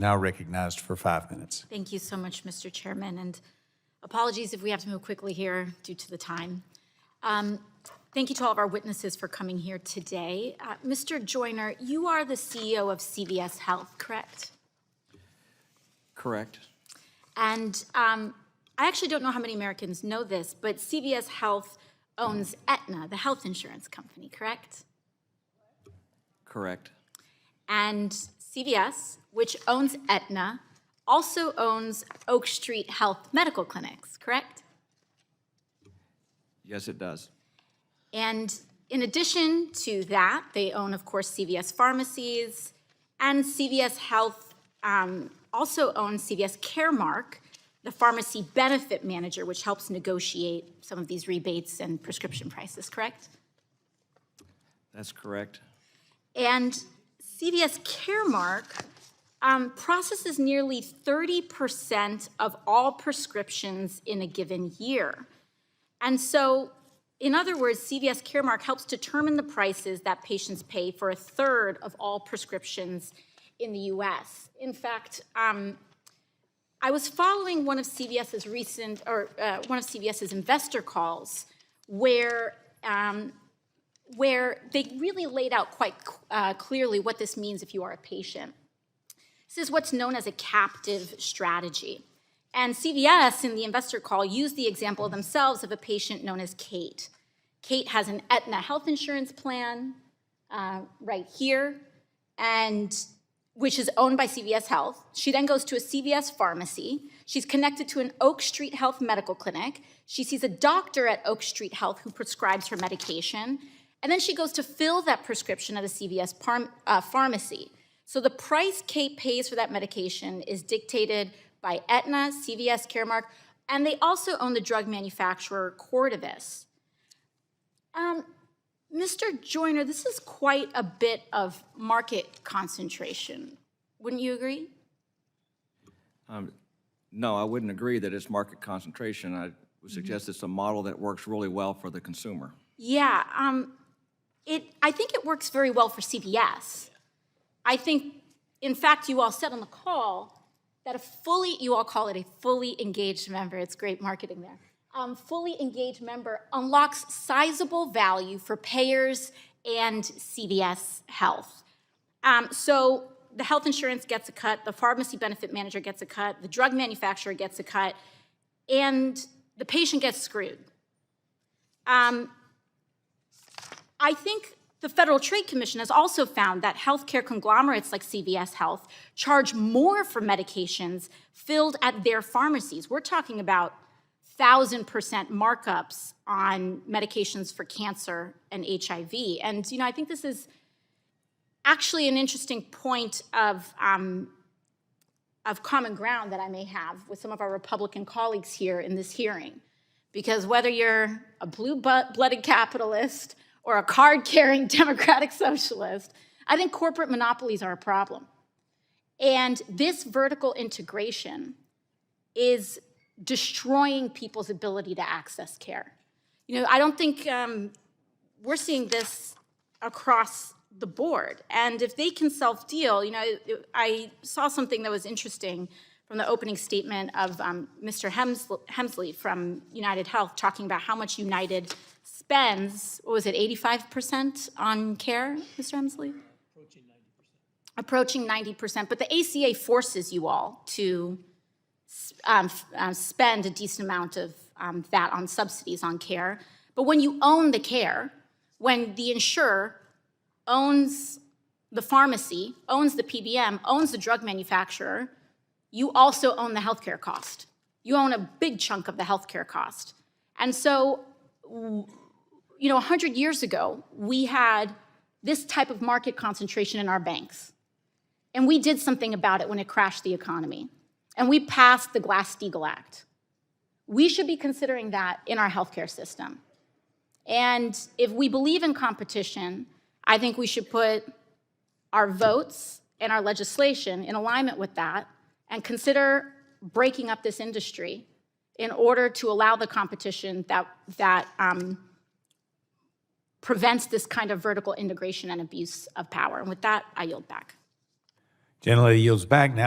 Now recognized for 5 minutes. Thank you so much, Mr. Chairman, and apologies if we have to move quickly here due to the time. Thank you to all of our witnesses for coming here today. Mr. Joyner, you are the CEO of CVS Health, correct? Correct. And I actually don't know how many Americans know this, but CVS Health owns Aetna, the health insurance company, correct? Correct. And CVS, which owns Aetna, also owns Oak Street Health Medical Clinics, correct? Yes, it does. And in addition to that, they own, of course, CVS Pharmacies, and CVS Health also owns CVS Caremark, the pharmacy benefit manager, which helps negotiate some of these rebates and prescription prices, correct? That's correct. And CVS Caremark processes nearly 30% of all prescriptions in a given year. And so, in other words, CVS Caremark helps determine the prices that patients pay for a third of all prescriptions in the US. In fact, I was following one of CVS's CVS's investor calls where they really laid out quite clearly what this means if you are a patient. This is what's known as a captive strategy. And CVS, in the investor call, used the example themselves of a patient known as Kate. Kate has an Aetna health insurance plan right here, and which is owned by CVS Health. She then goes to a CVS pharmacy. She's connected to an Oak Street Health medical clinic. She sees a doctor at Oak Street Health who prescribes her medication. And then she goes to fill that prescription at a CVS pharmacy. So the price Kate pays for that medication is dictated by Aetna, CVS Caremark, and they also own the drug manufacturer Cordavis. Mr. Joyner, this is quite a bit of market concentration. Wouldn't you agree? No, I wouldn't agree that it's market concentration. I would suggest it's a model that works really well for the consumer. Yeah, I think it works very well for CVS. I think, in fact, you all said on the call that you all call it a fully engaged member. It's great marketing there. Fully engaged member unlocks sizable value for payers and CVS Health. So the health insurance gets a cut, the pharmacy benefit manager gets a cut, the drug manufacturer gets a cut, and the patient gets screwed. I think the Federal Trade Commission has also found that healthcare conglomerates like CVS Health charge more for medications filled at their pharmacies. We're talking about 1,000% markups on medications for cancer and HIV. And, I think this is actually an interesting point of common ground that I may have with some of our Republican colleagues here in this hearing. Because whether you're a blue-blooded capitalist or a card-carrying democratic socialist, I think corporate monopolies are a problem. And this vertical integration is destroying people's ability to access care. I don't think we're seeing this across the board. And if they can self-deal, I saw something that was interesting from the opening statement of Mr. Hemsley from United Health talking about how much United spends, what was it, 85% on care, Mr. Hemsley? Approaching 90%. But the ACA forces you all to spend a decent amount of that on subsidies on care. But when you own the care, when the insurer owns the pharmacy, owns the PBM, owns the drug manufacturer, you also own the healthcare cost. You own a big chunk of the healthcare cost. And so, 100 years ago, we had this type of market concentration in our banks. And we did something about it when it crashed the economy. And we passed the Glass-Steagall Act. We should be considering that in our healthcare system. And if we believe in competition, I think we should put our votes and our legislation in alignment with that and consider breaking up this industry in order to allow the competition that prevents this kind of vertical integration and abuse of power. And with that, I yield back. Gentlelady yields back now.